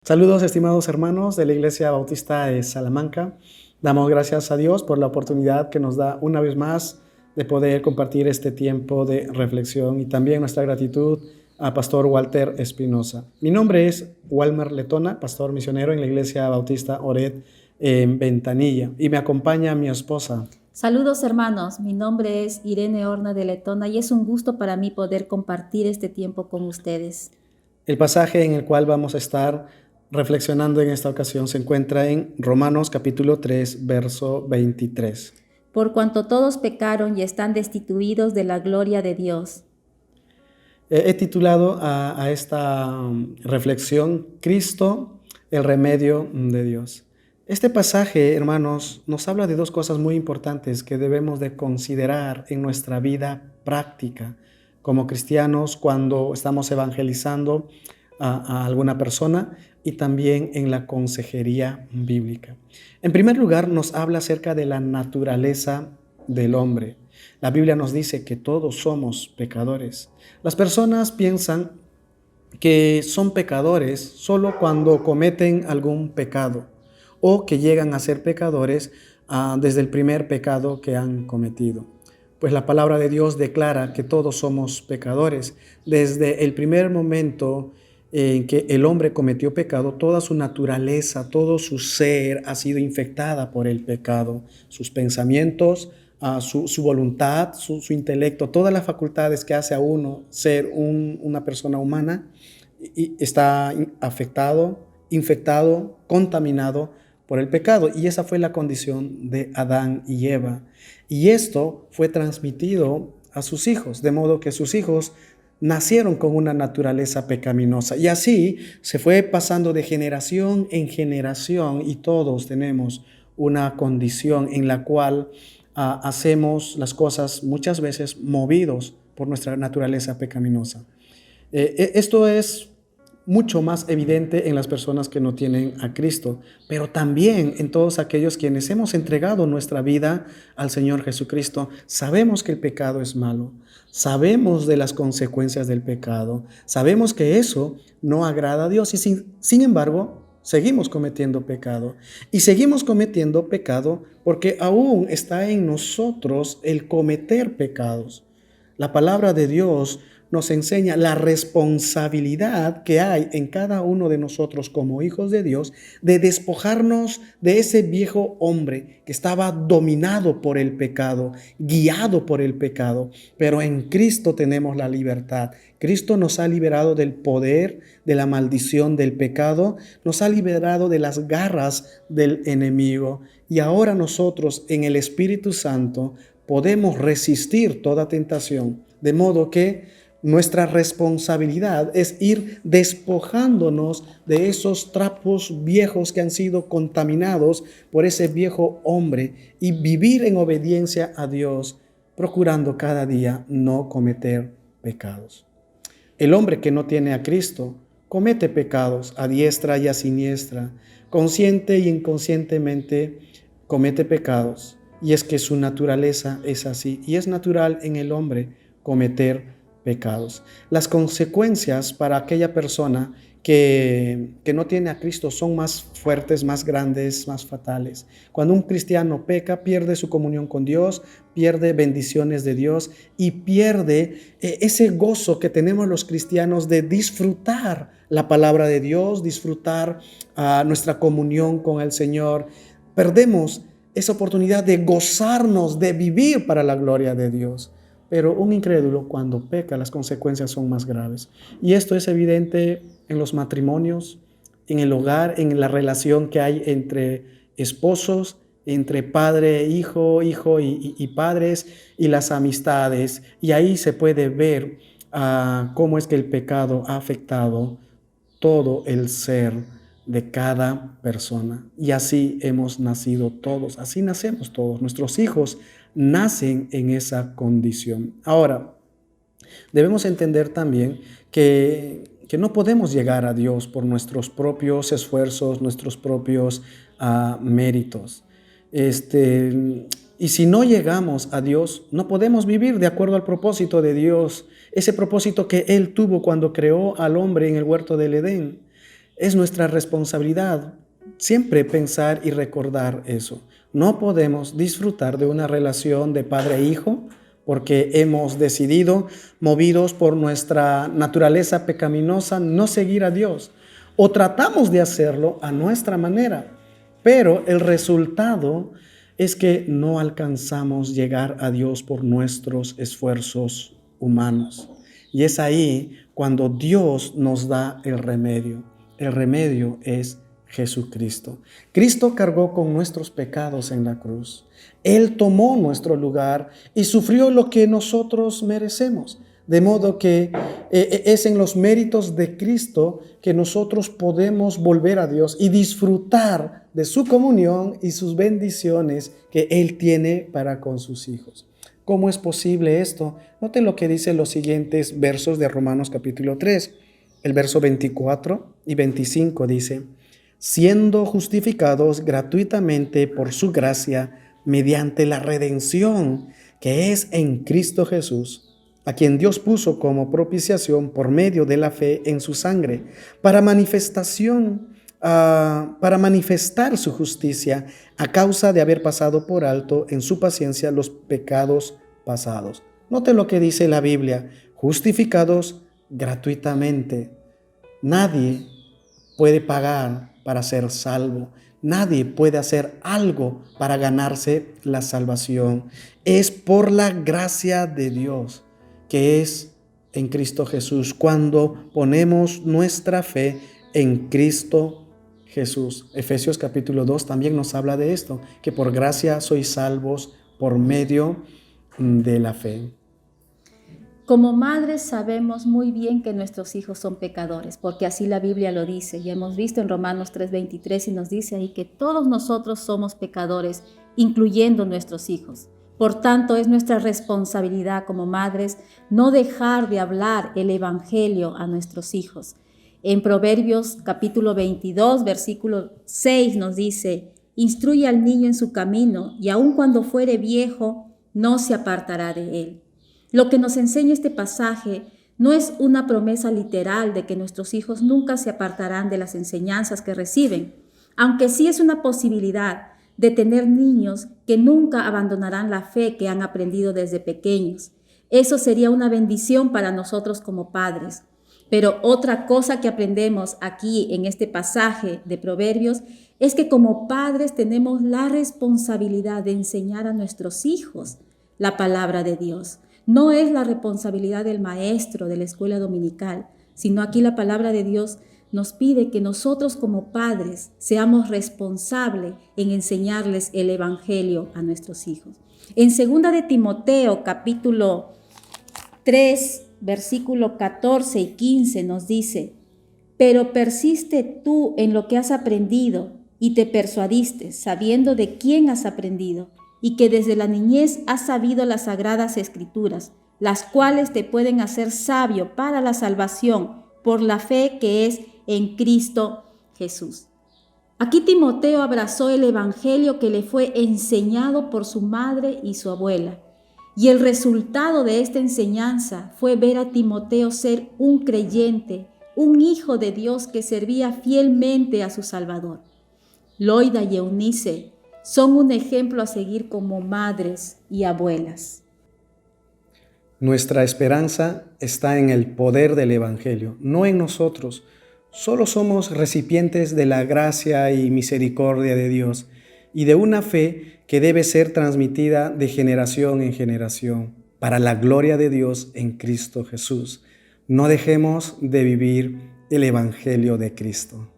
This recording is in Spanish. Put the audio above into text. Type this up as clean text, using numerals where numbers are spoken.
Saludos, estimados hermanos de la Iglesia Bautista de Salamanca. Damos gracias a Dios por la oportunidad que nos da una vez más de poder compartir este tiempo de reflexión y también nuestra gratitud a Pastor Walter Espinosa. Mi nombre es Walmer Letona, pastor misionero en la Iglesia Bautista Oret en Ventanilla, y me acompaña mi esposa. Saludos hermanos, mi nombre es Irene Horna de Letona y es un gusto para mí poder compartir este tiempo con ustedes. El pasaje en el cual vamos a estar reflexionando en esta ocasión se encuentra en Romanos capítulo 3, verso 23. Por cuanto todos pecaron y están destituidos de la gloria de Dios. He titulado a esta reflexión, Cristo, el remedio de Dios. Este pasaje, hermanos, nos habla de dos cosas muy importantes que debemos de considerar en nuestra vida práctica como cristianos cuando estamos evangelizando a alguna persona y también en la consejería bíblica. En primer lugar, nos habla acerca de la naturaleza del hombre. La Biblia nos dice que todos somos pecadores. Las personas piensan que son pecadores solo cuando cometen algún pecado o que llegan a ser pecadores desde el primer pecado que han cometido. Pues la palabra de Dios declara que todos somos pecadores. Desde el primer momento en que el hombre cometió pecado, toda su naturaleza, todo su ser ha sido infectada por el pecado. Sus pensamientos, su voluntad, su intelecto, todas las facultades que hace a uno ser una persona humana, y está afectado, infectado, contaminado por el pecado. Y esa fue la condición de Adán y Eva. Y esto fue transmitido a sus hijos, de modo que sus hijos nacieron con una naturaleza pecaminosa. Y así se fue pasando de generación en generación y todos tenemos una condición en la cual hacemos las cosas muchas veces movidos por nuestra naturaleza pecaminosa. Esto es mucho más evidente en las personas que no tienen a Cristo, pero también en todos aquellos quienes hemos entregado nuestra vida al Señor Jesucristo. Sabemos que el pecado es malo, sabemos de las consecuencias del pecado, sabemos que eso no agrada a Dios y sin embargo seguimos cometiendo pecado. Y seguimos cometiendo pecado porque aún está en nosotros el cometer pecados. La palabra de Dios nos enseña la responsabilidad que hay en cada uno de nosotros como hijos de Dios de despojarnos de ese viejo hombre que estaba dominado por el pecado, guiado por el pecado. Pero en Cristo tenemos la libertad. Cristo nos ha liberado del poder, de la maldición del pecado, nos ha liberado de las garras del enemigo. Y ahora nosotros en el Espíritu Santo podemos resistir toda tentación, de modo que nuestra responsabilidad es ir despojándonos de esos trapos viejos que han sido contaminados por ese viejo hombre y vivir en obediencia a Dios, procurando cada día no cometer pecados. El hombre que no tiene a Cristo comete pecados a diestra y a siniestra, consciente y inconscientemente comete pecados. Y es que su naturaleza es así, y es natural en el hombre cometer pecados. Las consecuencias para aquella persona que no tiene a Cristo son más fuertes, más grandes, más fatales. Cuando un cristiano peca, pierde su comunión con Dios, pierde bendiciones de Dios y pierde ese gozo que tenemos los cristianos de disfrutar la palabra de Dios, disfrutar nuestra comunión con el Señor. Perdemos esa oportunidad de gozarnos, de vivir para la gloria de Dios. Pero un incrédulo cuando peca, las consecuencias son más graves. Y esto es evidente en los matrimonios, en el hogar, en la relación que hay entre esposos, entre padre, hijo y padres, y las amistades. Y ahí se puede ver cómo es que el pecado ha afectado todo el ser de cada persona. Y así hemos nacido todos, así nacemos todos. Nuestros hijos nacen en esa condición. Ahora, debemos entender también que no podemos llegar a Dios por nuestros propios esfuerzos, nuestros propios méritos. Y si no llegamos a Dios, no podemos vivir de acuerdo al propósito de Dios, ese propósito que Él tuvo cuando creó al hombre en el huerto del Edén. Es nuestra responsabilidad siempre pensar y recordar eso. No podemos disfrutar de una relación de padre e hijo porque hemos decidido, movidos por nuestra naturaleza pecaminosa, no seguir a Dios. O tratamos de hacerlo a nuestra manera, pero el resultado es que no alcanzamos llegar a Dios por nuestros esfuerzos humanos. Y es ahí cuando Dios nos da el remedio. El remedio es Jesucristo. Cristo cargó con nuestros pecados en la cruz. Él tomó nuestro lugar y sufrió lo que nosotros merecemos. De modo que es en los méritos de Cristo que nosotros podemos volver a Dios y disfrutar de su comunión y sus bendiciones que Él tiene para con sus hijos. ¿Cómo es posible esto? Noten lo que dicen los siguientes versos de Romanos capítulo 3. El verso 24 y 25 dice: siendo justificados gratuitamente por su gracia mediante la redención que es en Cristo Jesús, a quien Dios puso como propiciación por medio de la fe en su sangre, para manifestar su justicia a causa de haber pasado por alto en su paciencia los pecados pasados. Note lo que dice la Biblia: justificados gratuitamente. Nadie puede pagar para ser salvo. Nadie puede hacer algo para ganarse la salvación. Es por la gracia de Dios, que es en Cristo Jesús, cuando ponemos nuestra fe en Cristo Jesús. Efesios capítulo 2 también nos habla de esto, que por gracia sois salvos por medio de la fe. Como madres sabemos muy bien que nuestros hijos son pecadores, porque así la Biblia lo dice. Y hemos visto en Romanos 3:23 y nos dice ahí que todos nosotros somos pecadores, incluyendo nuestros hijos. Por tanto, es nuestra responsabilidad como madres no dejar de hablar el evangelio a nuestros hijos. En Proverbios capítulo 22, versículo 6 nos dice: instruye al niño en su camino y aun cuando fuere viejo no se apartará de él. Lo que nos enseña este pasaje no es una promesa literal de que nuestros hijos nunca se apartarán de las enseñanzas que reciben, aunque sí es una posibilidad de tener niños que nunca abandonarán la fe que han aprendido desde pequeños. Eso sería una bendición para nosotros como padres. Pero otra cosa que aprendemos aquí en este pasaje de Proverbios es que como padres tenemos la responsabilidad de enseñar a nuestros hijos la palabra de Dios. No es la responsabilidad del maestro de la escuela dominical, sino aquí la palabra de Dios nos pide que nosotros como padres seamos responsables en enseñarles el evangelio a nuestros hijos. En 2 de Timoteo, capítulo 3, versículo 14 y 15 nos dice: pero persiste tú en lo que has aprendido y te persuadiste, sabiendo de quién has aprendido, y que desde la niñez has sabido las sagradas escrituras, las cuales te pueden hacer sabio para la salvación por la fe que es en Cristo Jesús. Aquí Timoteo abrazó el evangelio que le fue enseñado por su madre y su abuela. Y el resultado de esta enseñanza fue ver a Timoteo ser un creyente, un hijo de Dios que servía fielmente a su Salvador. Loida y Eunice son un ejemplo a seguir como madres y abuelas. Nuestra esperanza está en el poder del Evangelio, no en nosotros. Solo somos recipientes de la gracia y misericordia de Dios y de una fe que debe ser transmitida de generación en generación para la gloria de Dios en Cristo Jesús. No dejemos de vivir el Evangelio de Cristo.